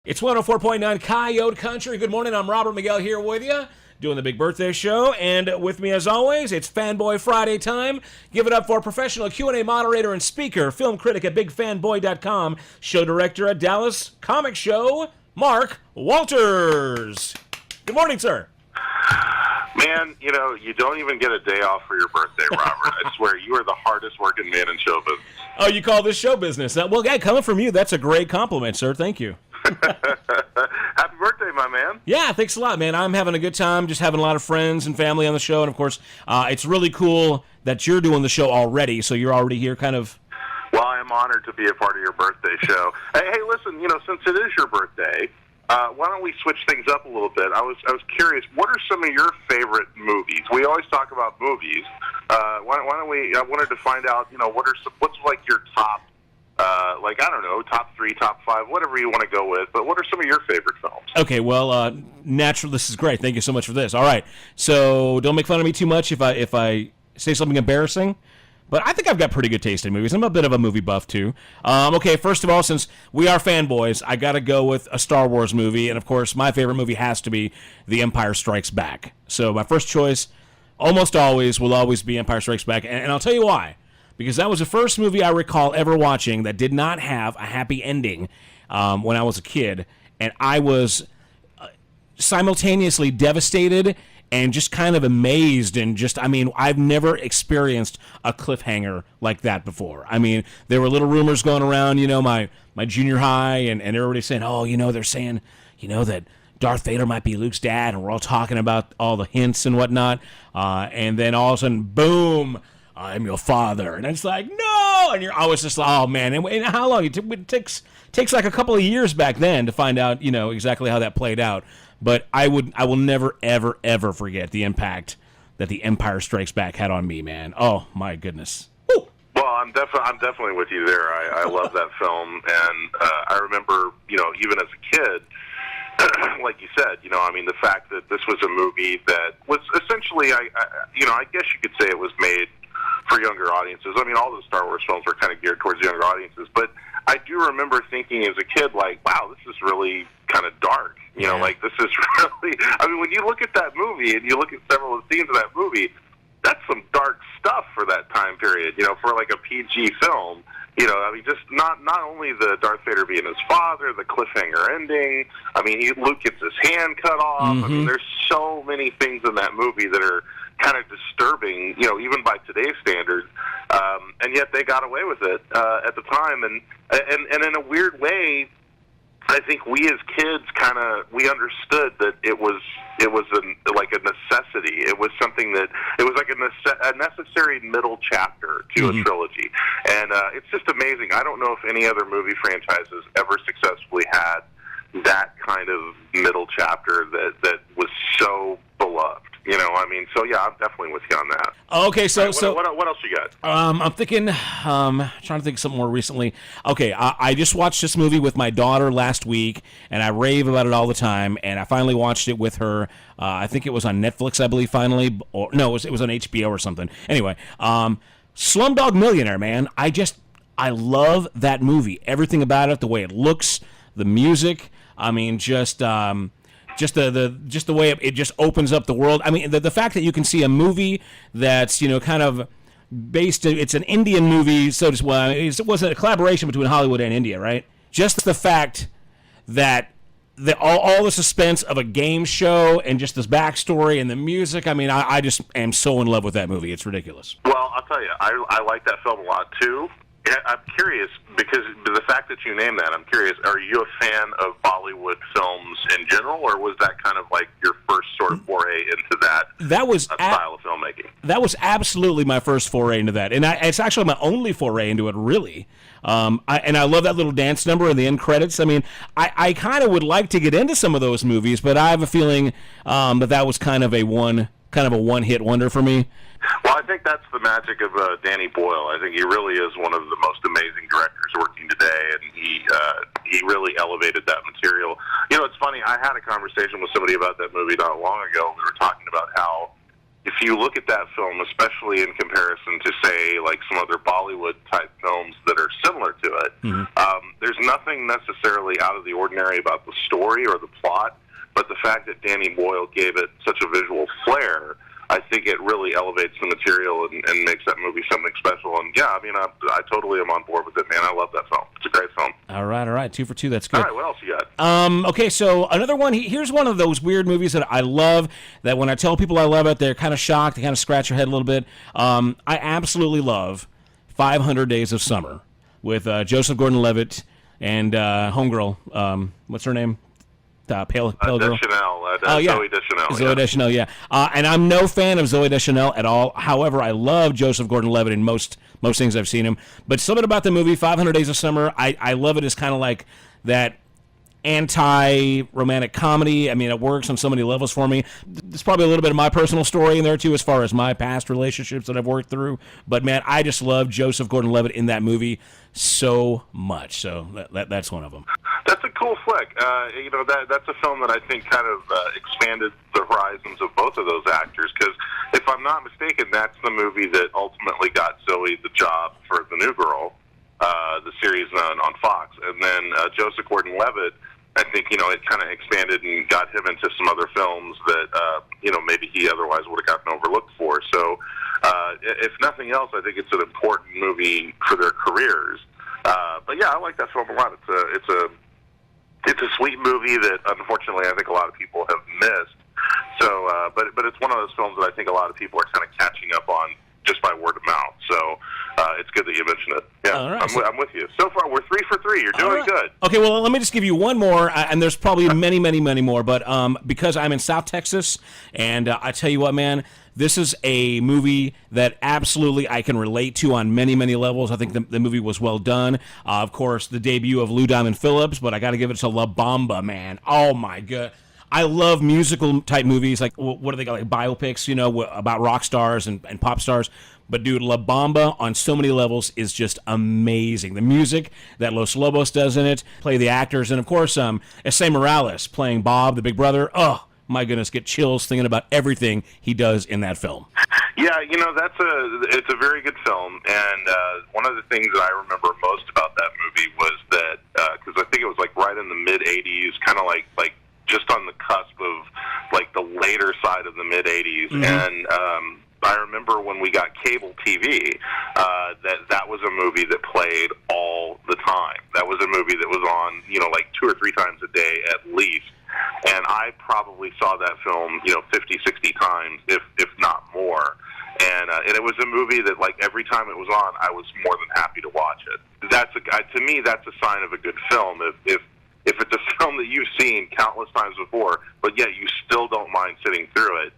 It's 104.9 Coyote Country. Good morning. I'm Robert Miguel here with you, doing the big birthday show. And with me, as always, it's Fanboy Friday time. Give it up for professional Q&A moderator and speaker, film critic at BigFanboy.com, show director at Dallas Comic Show, Mark Walters. Good morning, sir. Man, you know, you don't even get a day off for your birthday, Robert. I swear, you are the hardest working man in show business. Oh, you call this show business? Well, yeah, coming from you, that's a great compliment, sir. Thank you. Happy birthday, my man. Yeah, thanks a lot, man. I'm having a good time, just having a lot of friends and family on the show. And, of course, it's really cool that you're doing the show already, so you're already here kind of. Well, I am honored to be a part of your birthday show. Hey, listen, you know, since it is your birthday, why don't we switch things up a little bit? I was curious, what are some of your favorite movies? We always talk about movies. Why don't we, I wanted to find out, you know, what's like your top, I don't know, top 3, top 5, whatever you want to go with, but what are some of your favorite films? Okay, well, natural. This is great. Thank you so much for this. All right, so don't make fun of me too much if I say something embarrassing, but I think I've got pretty good taste in movies. I'm a bit of a movie buff, too. Okay, first of all, since we are fanboys, I got to go with a Star Wars movie, and of course, my favorite movie has to be The Empire Strikes Back. So my first choice, almost always, will always be Empire Strikes Back, and I'll tell you why. Because that was the first movie I recall ever watching that did not have a happy ending when I was a kid. And I was simultaneously devastated and just kind of amazed. And just, I mean, I've never experienced a cliffhanger like that before. I mean, there were little rumors going around, you know, my junior high, and everybody saying, oh, you know, they're saying, you know, that Darth Vader might be Luke's dad. And we're all talking about all the hints and whatnot. And then all of a sudden, boom, I'm your father. And it's like, no! And I was just like, oh, man. And how long? It takes like a couple of years back then to find out, you know, exactly how that played out. But I will never, ever, ever forget the impact that The Empire Strikes Back had on me, man. Oh, my goodness. Woo! Well, I'm definitely with you there. I love that film. And I remember, you know, even as a kid, like you said, you know, I mean, the fact that this was a movie that was essentially, I guess you could say it was made for younger audiences. I mean, all the Star Wars films were kind of geared towards younger audiences, but I do remember thinking as a kid, like, wow, this is really kind of dark. You know, like, this is really, I mean, when you look at that movie and you look at several of the scenes of that movie, that's some dark stuff for that time period, you know, for like a PG film. You know, I mean, just not only the Darth Vader being his father, the cliffhanger ending. I mean, Luke gets his hand cut off. Mm-hmm. I mean, there's so many things in that movie that are kind of disturbing, you know, even by today's standards. And yet they got away with it at the time. And in a weird way, I think we as kids we understood that it was like a necessity. It was something that it was like a necessary middle chapter to a trilogy, and it's just amazing. I don't know if any other movie franchise has ever successfully had that kind of middle chapter that was so beloved. You know, I mean, so yeah, I'm definitely with you on that. Okay, so what else you got? I'm thinking, trying to think of something more recently. Okay, I just watched this movie with my daughter last week, and I rave about it all the time. And I finally watched it with her. I think it was on Netflix, I believe. Finally, or no, it was on HBO or something. Anyway, Slumdog Millionaire, man. I love that movie. Everything about it, the way it looks, the music. I mean, just the way it just opens up the world. I mean, the fact that you can see a movie that's, you know, kind of based. It's an Indian movie, so to well, it was a collaboration between Hollywood and India, right? Just the fact that all the suspense of a game show and just this backstory and the music. I mean, I just am so in love with that movie. It's ridiculous. Well, I'll tell you, I like that film a lot too. I'm curious, because the fact that you named that, I'm curious, are you a fan of Bollywood films in general, or was that kind of like your first sort of foray into that style of filmmaking? That was absolutely my first foray into that, and it's actually my only foray into it, really. I love that little dance number in the end credits. I mean, I kind of would like to get into some of those movies, but I have a feeling that was kind of a one-hit wonder for me. Well, I think that's the magic of Danny Boyle. I think he really is one of the most amazing directors working today, and he really elevated that material. You know, it's funny, I had a conversation with somebody about that movie not long ago. We were talking about how, if you look at that film, especially in comparison to, say, like some other Bollywood-type films that are similar to it, there's nothing necessarily out of the ordinary about the story or the plot, but the fact that Danny Boyle gave it such a visual flair, I think it really elevates the material and makes that movie something special. And yeah, I mean, I totally am on board with it, man. I love that film. It's a great film. All right. 2 for 2. That's good. All right, what else you got? Okay, so another one. Here's one of those weird movies that I love, that when I tell people I love it, they're kind of shocked. They kind of scratch their head a little bit. I absolutely love 500 Days of Summer with Joseph Gordon-Levitt and homegirl. What's her name? Pale girl. Deschanel. Zooey Deschanel. Zooey Deschanel, yeah. And I'm no fan of Zooey Deschanel at all. However, I love Joseph Gordon-Levitt in most things I've seen him. But something about the movie 500 Days of Summer, I love it as kind of like that anti-romantic comedy. I mean, it works on so many levels for me. There's probably a little bit of my personal story in there, too, as far as my past relationships that I've worked through. But, man, I just love Joseph Gordon-Levitt in that movie so much. So that's one of them. That's a cool flick. That's a film that I think kind of expanded the horizons of both of those actors, because if I'm not mistaken, that's the movie that ultimately got Zoe the job for The New Girl, the series on Fox. And then Joseph Gordon-Levitt, I think, it kind of expanded and got him into some other films that, maybe he otherwise would have gotten overlooked for. So, if nothing else, I think it's an important movie for their careers. But yeah, I like that film a lot. It's a sweet movie that, unfortunately, I think a lot of people have missed. So, but it's one of those films that I think a lot of people are kind of catching up on just by word of mouth. So, it's good that you mentioned it. Yeah, right, I'm with you. So far, we're 3 for 3. You're doing good. Okay, well, let me just give you one more, and there's probably many, many, many more. But because I'm in South Texas, and I tell you what, man, this is a movie that absolutely I can relate to on many, many levels. I think the movie was well done. Of course, the debut of Lou Diamond Phillips, but I got to give it to La Bamba, man. Oh, my God. I love musical-type movies, like, what do they call, like biopics, about rock stars and pop stars. But, dude, La Bamba on so many levels is just amazing. The music that Los Lobos does in it, play the actors, and, of course, Esai Morales playing Bob, the big brother. Oh, my goodness, get chills thinking about everything he does in that film. Yeah, it's a very good film, and one of the things that I remember most about that movie was that, because I think it was, like, right in the mid-'80s, kind of like just on the cusp of, like, the later side of the mid-'80s, and I remember when we got cable TV, that was a movie that played all the time. That was a movie that was on, like 2 or 3 times a day at least. And I probably saw that film, 50, 60 times, if not more. And it was a movie that, like, every time it was on, I was more than happy to watch it. To me, that's a sign of a good film. If it's a film that you've seen countless times before, but yet you still don't mind sitting through it,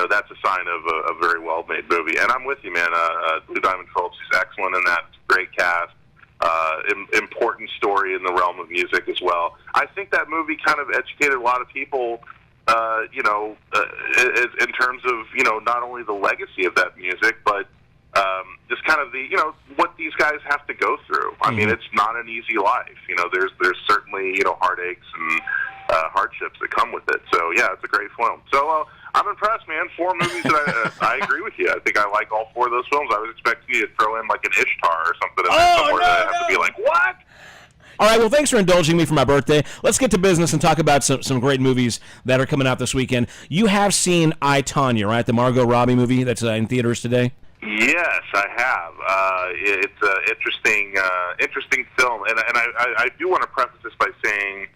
that's a sign of a very well-made movie. And I'm with you, man. Lou Diamond Phillips is excellent in that. Great cast. Important story in the realm of music as well. I think that movie kind of educated a lot of people, in terms of, not only the legacy of that music, but just kind of the, what these guys have to go through. I mean, it's not an easy life. There's certainly, heartaches and hardships that come with it. So, yeah, it's a great film. So, I'm impressed, man. 4 movies that I agree with you. I think I like all 4 of those films. I was expecting you to throw in, like, an Ishtar or something in there somewhere that I have to be like, what? All right, well, thanks for indulging me for my birthday. Let's get to business and talk about some great movies that are coming out this weekend. You have seen I, Tonya, right? The Margot Robbie movie that's in theaters today? Yes, I have. It's an interesting film. And I do want to preface this by saying,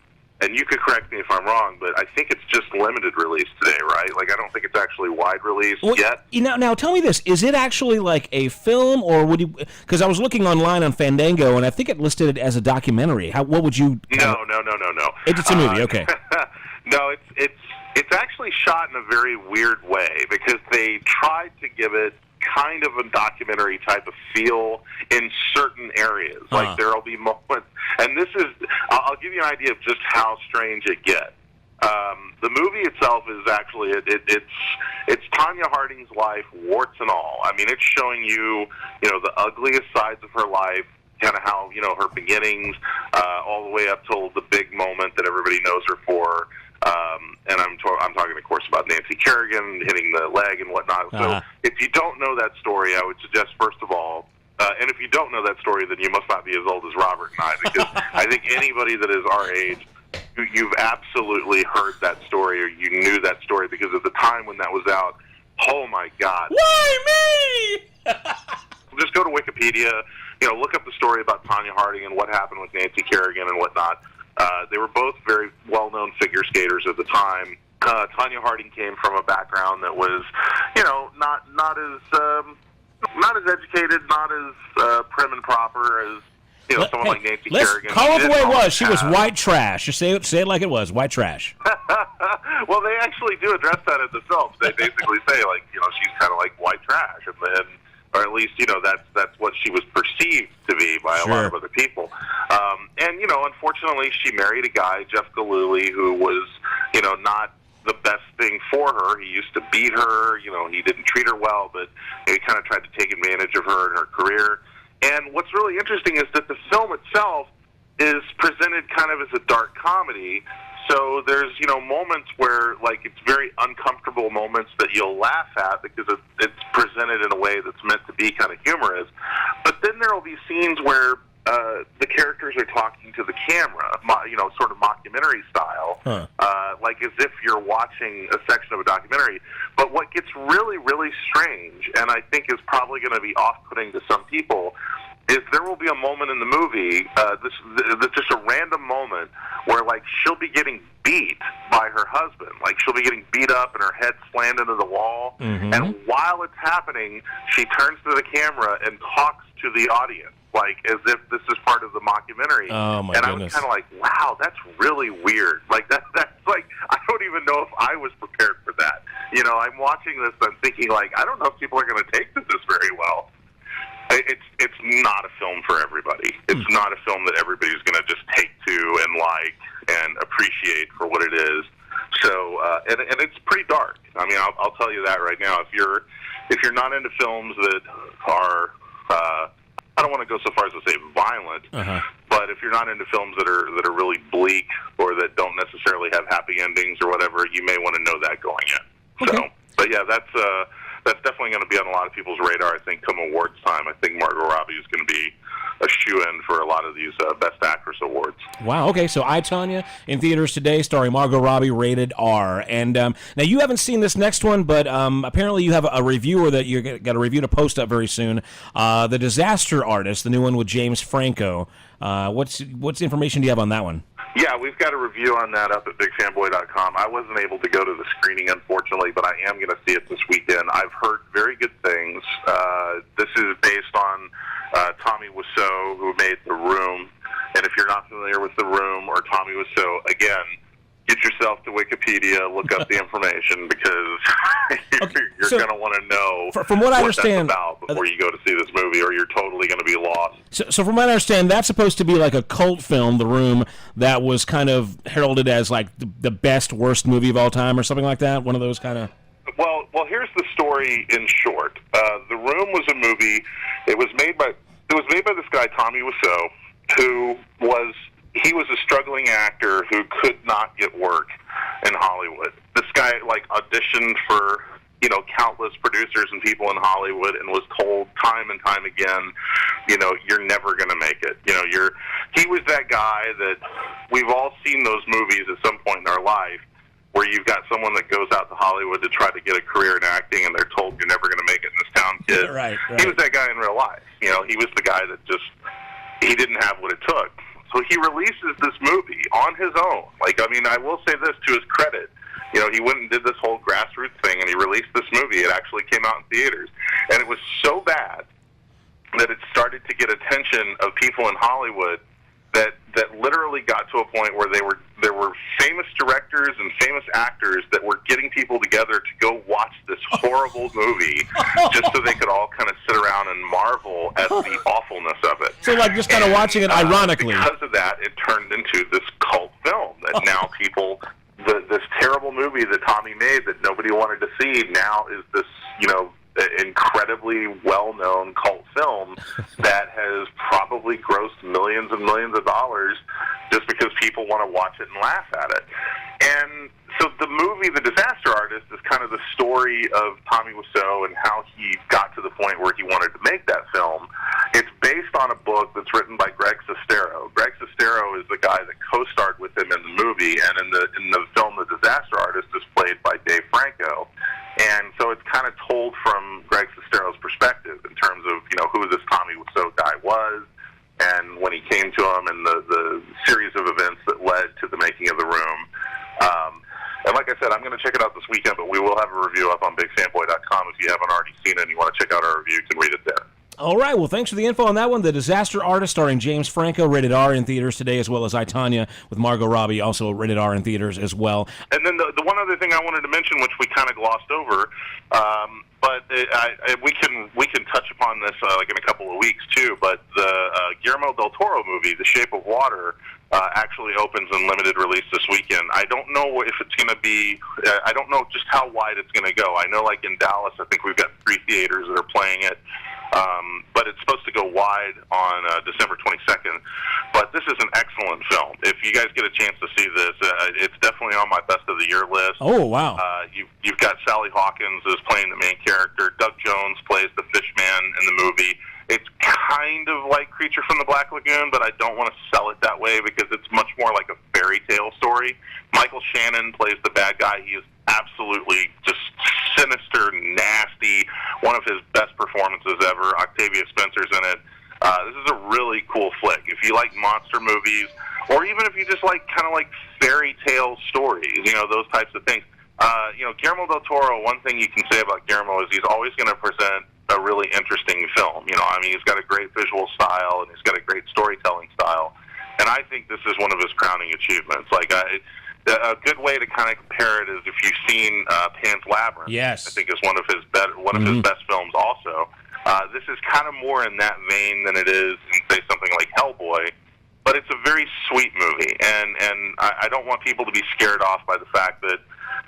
and you could correct me if I'm wrong, but I think it's just limited release today, right? Like, I don't think it's actually wide release yet. Now, tell me this. Is it actually like a film, or would you... Because I was looking online on Fandango, and I think it listed it as a documentary. What would you... No. It's a movie, okay. No, it's actually shot in a very weird way, because they tried to give it kind of a documentary type of feel in certain areas. Like, there'll be moments, and this is, I'll give you an idea of just how strange it gets. The movie itself is actually, it's Tonya Harding's life, warts and all. I mean, it's showing you, the ugliest sides of her life, kind of how, her beginnings, all the way up till the big moment that everybody knows her for. And I'm talking, of course, about about Nancy Kerrigan hitting the leg and whatnot. Uh-huh. So if you don't know that story, I would suggest, first of all, and if you don't know that story, then you must not be as old as Robert and I, because I think anybody that is our age, you've absolutely heard that story or you knew that story, because at the time when that was out, oh my God. Why me? Just go to Wikipedia, look up the story about Tonya Harding and what happened with Nancy Kerrigan and whatnot. They were both very well-known figure skaters at the time. Tonya Harding came from a background that was, not as educated, not as prim and proper as someone like Nancy Kerrigan. Call it the way it was. She was white trash. Just say it like it was. White trash. Well, they actually do address that in the films. They basically say, like, she's kind of like white trash, or at least, that's what she was perceived to be by a lot of other people. And unfortunately, she married a guy, Jeff Gillooly, who was, not the best thing for her. He used to beat her. He didn't treat her well, but he kind of tried to take advantage of her and her career. And what's really interesting is that the film itself is presented kind of as a dark comedy. So there's, moments where, like, it's very uncomfortable moments that you'll laugh at because it's presented in a way that's meant to be kind of humorous. But then there will be scenes where the characters are talking to the camera, sort of mockumentary style, like as if you're watching a section of a documentary. But what gets really, really strange, and I think is probably going to be off-putting to some people, is there will be a moment in the movie, this just a random moment, where, like, she'll be getting beat by her husband. Like, she'll be getting beat up and her head slammed into the wall. Mm-hmm. And while it's happening, she turns to the camera and talks to the audience, like, as if this is part of the mockumentary. Oh, my goodness. I was kind of like, wow, that's really weird. Like, that's like, I don't even know if I was prepared for that. I'm watching this and I'm thinking, like, I don't know if people are going to take this very well. It's not a film for everybody. It's not a film that everybody's going to just take to and like and appreciate for what it is. So, and it's pretty dark. I mean, I'll tell you that right now. If you're not into films that are, I don't want to go so far as to say violent, but if you're not into films that are really bleak or that don't necessarily have happy endings or whatever, you may want to know that going in. Okay. So, but yeah, that's definitely going to be on a lot of people's radar, I think, come awards time. I think Margot Robbie is going to be a shoe-in for a lot of these Best Actress awards. Wow, okay, so I, Tonya, in theaters today, starring Margot Robbie, rated R. And now you haven't seen this next one, but apparently you have a reviewer that you got a review to post up very soon. The Disaster Artist, the new one with James Franco. What's information do you have on that one? Yeah, we've got a review on that up at BigFanboy.com. I wasn't able to go to the screening, unfortunately, but I am going to see it this weekend. I've heard very good things. This is based on Tommy Wiseau, who made The Room. And if you're not familiar with The Room or Tommy Wiseau, again, get yourself to Wikipedia, look up the information, because you're going to want to know from what I understand, that's about before you go to see this movie, or you're totally going to be lost. So from what I understand, that's supposed to be like a cult film, The Room, that was kind of heralded as like the best, worst movie of all time or something like that, one of those kind of... Well, here's the story in short. The Room was a movie. It was made by this guy, Tommy Wiseau, who was a struggling actor who could not get work in Hollywood. This guy, like, auditioned for, countless producers and people in Hollywood and was told time and time again, you're never going to make it. He was that guy that we've all seen those movies at some point in our life where you've got someone that goes out to Hollywood to try to get a career in acting and they're told you're never going to make it in this town, kid. Right. He was that guy in real life. He was the guy that he didn't have what it took. So he releases this movie on his own. Like, I mean, I will say this to his credit. He went and did this whole grassroots thing, and he released this movie. It actually came out in theaters. And it was so bad that it started to get attention of people in Hollywood that literally got to a point where there were famous directors and famous actors that were getting people together to go watch this horrible movie just so they could all kind of sit around and marvel at the awfulness of it. So, like, just kind of watching it ironically. Because of that, it turned into this cult film that now people... This terrible movie that Tommy made that nobody wanted to see now is this, incredibly well-known cult film that has probably grossed millions and millions of dollars just because people want to watch it and laugh at it. And so the movie, The Disaster Artist, is kind of the story of Tommy Wiseau and how he got to the point where he wanted to make that film. It's based on a book that's written by Greg Sestero. Greg Sestero is the guy that co-starred with him in the movie, and in the film, The Disaster Artist is played by Dave Franco. And so it's kind of told from Greg Sestero's perspective in terms of, who this Tommy Wiseau guy was, and when he came to him, and the series of events that led to the making of The Room. And like I said, I'm going to check it out this weekend, but we will have a review up on BigFanboy.com. If you haven't already seen it and you want to check out our review, you can read it there. All right, well, thanks for the info on that one. The Disaster Artist, starring James Franco, rated R in theaters today, as well as Tonya with Margot Robbie, also rated R in theaters as well. And then the one other thing I wanted to mention, which we kind of glossed over, but we can touch upon this like in a couple of weeks too. But the Guillermo del Toro movie, The Shape of Water, actually opens in limited release this weekend. I don't know if it's going to be. I don't know just how wide it's going to go. I know, like in Dallas, I think we've got 3 theaters that are playing it. But it's supposed to go wide on December 22nd. But this is an excellent film. If you guys get a chance to see this, it's definitely on my best of the year list. Oh, wow. You've got Sally Hawkins is playing the main character. Doug Jones plays the fish man in the movie. It's kind of like Creature from the Black Lagoon, but I don't want to sell it that way because it's much more like a fairy tale story. Michael Shannon plays the bad guy. He is absolutely just sinister, nasty, one of his best performances ever. Octavia Spencer's in it. This is a really cool flick. If you like monster movies, or even if you just like kind of like fairy tale stories, those types of things. Guillermo del Toro, one thing you can say about Guillermo is he's always going to present a really interesting film. He's got a great visual style, and he's got a great storytelling style. And I think this is one of his crowning achievements. A good way to kind of compare it is if you've seen Pan's Labyrinth. Yes. I think is one of his his best films also. This is kind of more in that vein than it is in, say, something like Hellboy. But it's a very sweet movie, and I don't want people to be scared off by the fact that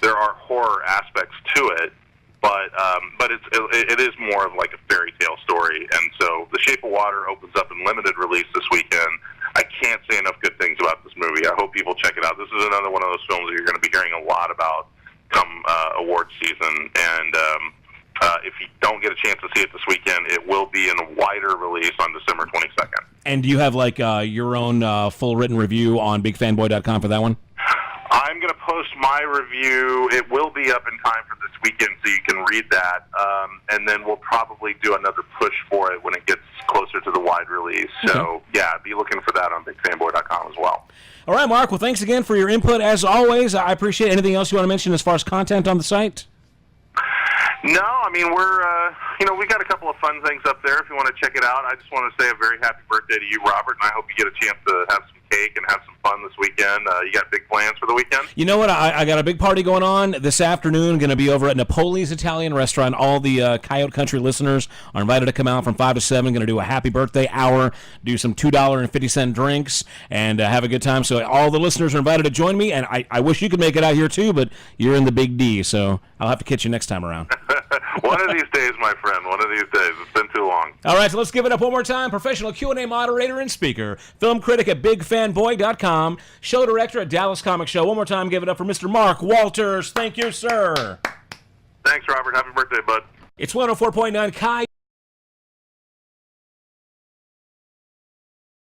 there are horror aspects to it. But it is more of like a fairy tale story. And so The Shape of Water opens up in limited release this weekend. I can't say enough good things about this movie. I hope people check it out. This is another one of those films that you're going to be hearing a lot about come award season. And if you don't get a chance to see it this weekend, it will be in a wider release on December 22nd. And do you have your own full written review on BigFanboy.com for that one? I'm going to post my review. It will be up in time for this weekend, so you can read that. And then we'll probably do another push for it when it gets closer to the wide release. Okay. So, yeah, be looking for that on BigFanboy.com as well. All right, Mark. Well, thanks again for your input, as always. I appreciate it. Anything else you want to mention as far as content on the site? No, I mean, we got a couple of fun things up there if you want to check it out. I just want to say a very happy birthday to you, Robert, and I hope you get a chance to have some cake and have some fun this weekend. You got big plans for the weekend? You know what? I got a big party going on this afternoon. Going to be over at Napoli's Italian Restaurant. All the Coyote Country listeners are invited to come out from 5 to 7. Going to do a happy birthday hour, do some $2.50 drinks, and have a good time. So all the listeners are invited to join me, and I wish you could make it out here too, but you're in the Big D, so I'll have to catch you next time around. One of these days, my friend. One of these days. It's been too long. All right, so let's give it up one more time. Professional Q&A moderator and speaker, film critic at BigFanboy.com, show director at Dallas Comic Show. One more time, give it up for Mr. Mark Walters. Thank you, sir. Thanks, Robert. Happy birthday, bud. It's 104.9 Kai.